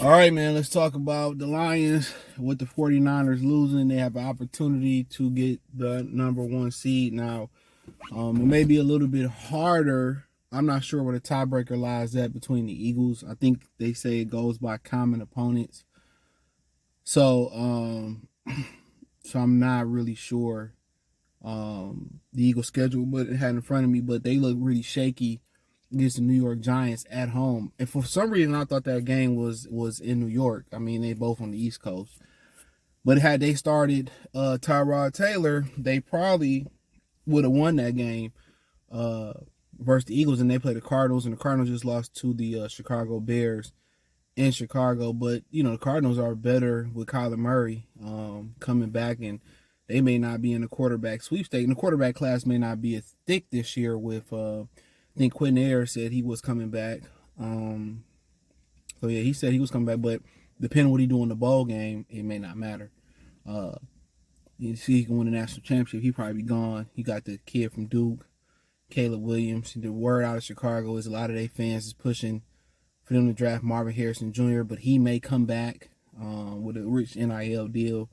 All right, man, let's talk about the Lions. With the 49ers losing, they have an opportunity to get the number one seed. Now, it may be a little bit harder. I'm not sure where the tiebreaker lies at between the Eagles. I think they say it goes by common opponents. So, so I'm not really sure the Eagles schedule, but it had in front of me. But they look really shaky against the New York Giants at home. And for some reason, I thought that game was in New York. I mean, they both on the East Coast. But had they started Tyrod Taylor, they probably would have won that game versus the Eagles. And they played the Cardinals, and the Cardinals just lost to the Chicago Bears in Chicago. But, you know, the Cardinals are better with Kyler Murray coming back, and they may not be in the quarterback sweepstake. And the quarterback class may not be as thick this year with I think Quentin Ayers said he was coming back. So yeah, he said he was coming back, but depending on what he do in the bowl game, it may not matter. You see, he can win the national championship. He probably be gone. You got the kid from Duke, Caleb Williams. The word out of Chicago is a lot of their fans is pushing for them to draft Marvin Harrison Jr., but he may come back with a rich NIL deal.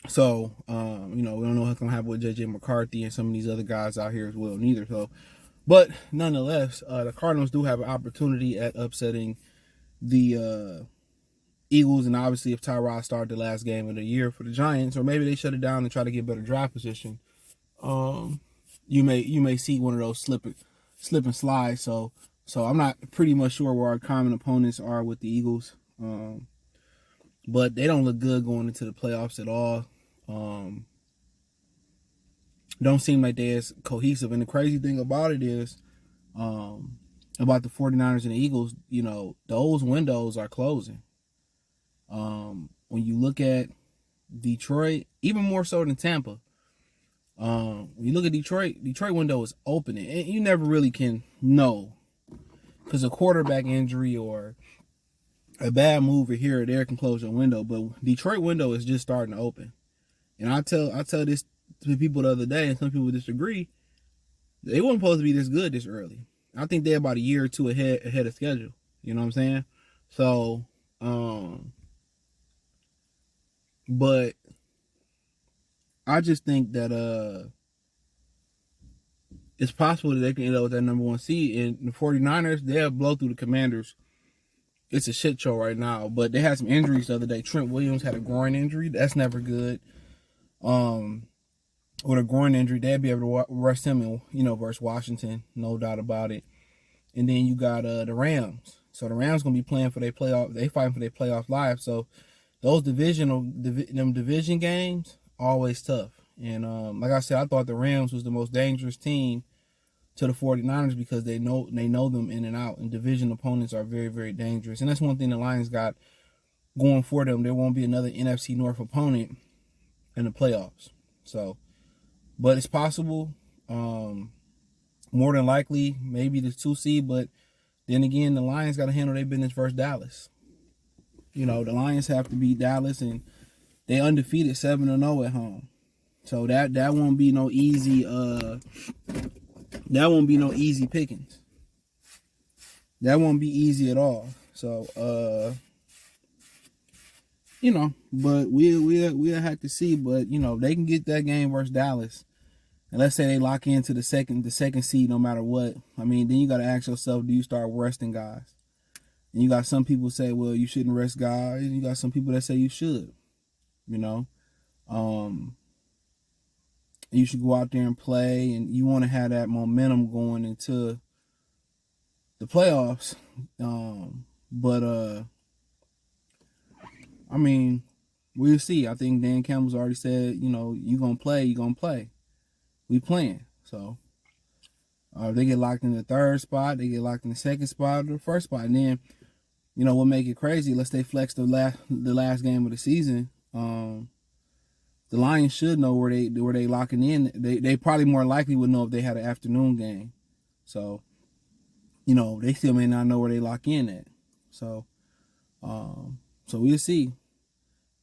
So, you know, we don't know what's going to happen with J.J. McCarthy and some of these other guys out here as well, neither. So, but nonetheless, the Cardinals do have an opportunity at upsetting the Eagles. And obviously, if Tyrod started the last game of the year for the Giants, or maybe they shut it down and try to get better draft position, you may see one of those slip and slide. So I'm not pretty much sure where our common opponents are with the Eagles. But they don't look good going into the playoffs at all. Don't seem like they're as cohesive. And the crazy thing about it is, about the 49ers and the Eagles, you know, those windows are closing. When you look at Detroit, even more so than Tampa, when you look at Detroit window is opening. And you never really can know because a quarterback injury or a bad move here or there can close your window, but Detroit window is just starting to open. And I tell this to people the other day, and some people disagree. They weren't supposed to be this good this early. I think they're about a year or two ahead of schedule. You know what I'm saying? So, but I just think that it's possible that they can end up with that number one seed. And the 49ers, they'll blow through the Commanders. It's a shit show right now, but they had some injuries the other day. Trent Williams had a groin injury. That's never good. With a groin injury, they'd be able to rest him in, you know, versus Washington, no doubt about it. And then you got the Rams. So the Rams gonna be playing for their playoff. They fighting for their playoff life. So those division games always tough. And like I said, I thought the Rams was the most dangerous team to the 49ers because they know them in and out, and division opponents are very, very dangerous. And that's one thing the Lions got going for them. There won't be another NFC North opponent in the playoffs. So, but it's possible. More than likely, maybe the 2 seed, but then again, the Lions got to handle their business versus Dallas. You know, the Lions have to beat Dallas, and they undefeated 7-0 at home. So that won't be no easy that won't be no easy pickings. That won't be easy at all. So, you know, but we'll have to see. But, you know, they can get that game versus Dallas. And let's say they lock into the second seed no matter what. I mean, then you got to ask yourself, do you start resting guys? And you got some people say, well, you shouldn't rest guys. And you got some people that say you should, you know. You should go out there and play, and you want to have that momentum going into the playoffs. But I mean, we'll see. I think Dan Campbell's already said, you know, you're going to play. We playing. So if they get locked in the third spot, they get locked in the second spot or the first spot. And then, you know, what make it crazy, let's say flex the last game of the season. The Lions should know where they locking in. They probably more likely would know if they had an afternoon game. So, you know, they still may not know where they lock in at. So we'll see.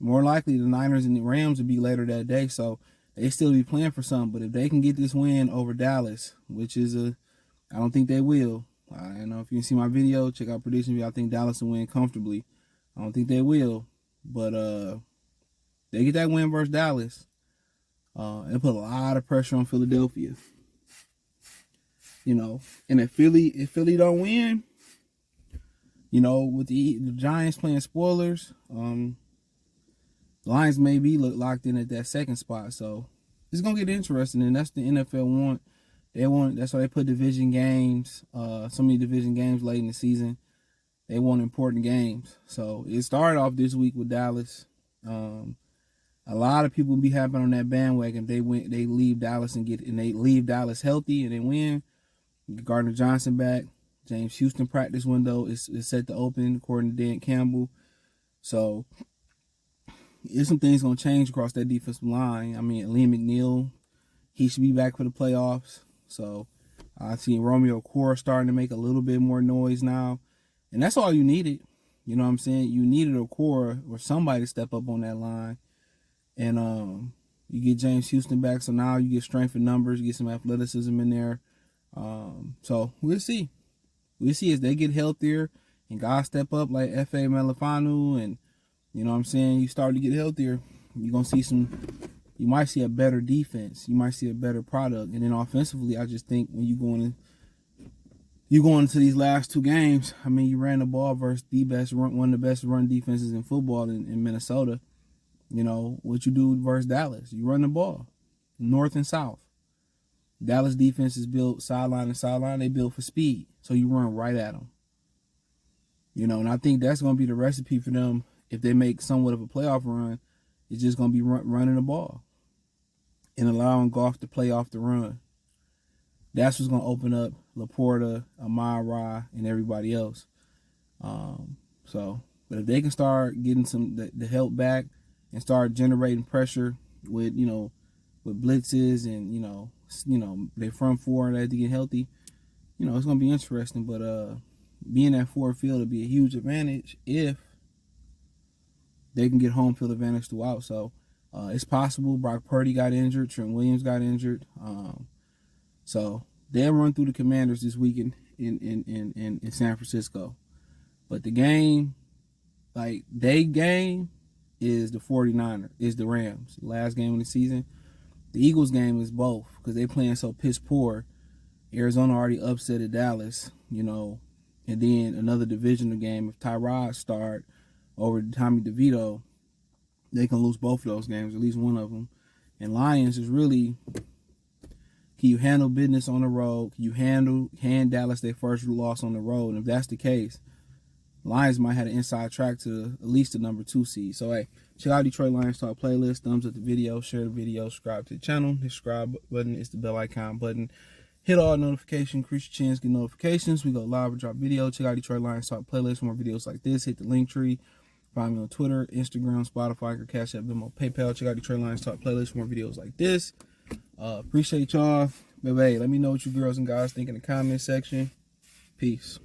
More likely the Niners and the Rams will be later that day. So they still be playing for something. But if they can get this win over Dallas, which is I don't think they will. I don't know if you can see my video. Check out prediction video. I think Dallas will win comfortably. I don't think they will, but they get that win versus Dallas. It put a lot of pressure on Philadelphia. You know, and if Philly don't win, you know, with the Giants playing spoilers, the Lions may be locked in at that second spot. So it's gonna get interesting, and that's the NFL want. That's why they put division games, so many division games late in the season. They want important games. So it started off this week with Dallas. A lot of people be happy on that bandwagon. They leave Dallas and they leave Dallas healthy and they win. Get Gardner Johnson back. James Houston practice window is set to open according to Dan Campbell. So there's some things gonna change across that defensive line. I mean, Liam McNeil, he should be back for the playoffs. So I see Romeo Okwara starting to make a little bit more noise now. And that's all you needed. You know what I'm saying? You needed Okwara or somebody to step up on that line. And you get James Houston back, so now you get strength in numbers, you get some athleticism in there. So we'll see. We'll see as they get healthier and guys step up like F.A. Melifanu, and you know what I'm saying, you start to get healthier. You're gonna see you might see a better defense. You might see a better product. And then offensively, I just think when you go into these last two games, I mean, you ran the ball versus one of the best run defenses in football in Minnesota. You know, what you do versus Dallas. You run the ball, north and south. Dallas defense is built sideline to sideline. They built for speed. So you run right at them. You know, and I think that's going to be the recipe for them if they make somewhat of a playoff run. It's just going to be running the ball and allowing Goff to play off the run. That's what's going to open up Laporta, Amon-Ra, and everybody else. But if they can start getting the help back and start generating pressure with blitzes and their front four and they have to get healthy, it's gonna be interesting. But being at Ford Field will be a huge advantage if they can get home field advantage throughout. So it's possible. Brock Purdy got injured, Trent Williams got injured. So they'll run through the Commanders this weekend in San Francisco. But the game, is the 49ers, is the Rams. Last game of the season. The Eagles game is both because they playing so piss poor. Arizona already upset at Dallas, and then another divisional game. If Tyrod start over Tommy DeVito, they can lose both of those games, at least one of them. And Lions is really, can you handle business on the road? Can you hand Dallas their first loss on the road? And if that's the case, Lions might have an inside track to at least the number 2 seed. So, hey, check out Detroit Lions Talk playlist. Thumbs up the video, share the video, subscribe to the channel. The subscribe button is the bell icon button. Hit all notifications, increase your chance, get notifications. We go live and drop video. Check out Detroit Lions Talk playlist for more videos like this. Hit the link tree. Find me on Twitter, Instagram, Spotify, Cash App, Venmo, PayPal. Check out Detroit Lions Talk playlist for more videos like this. Appreciate y'all. Baby, let me know what you girls and guys think in the comment section. Peace.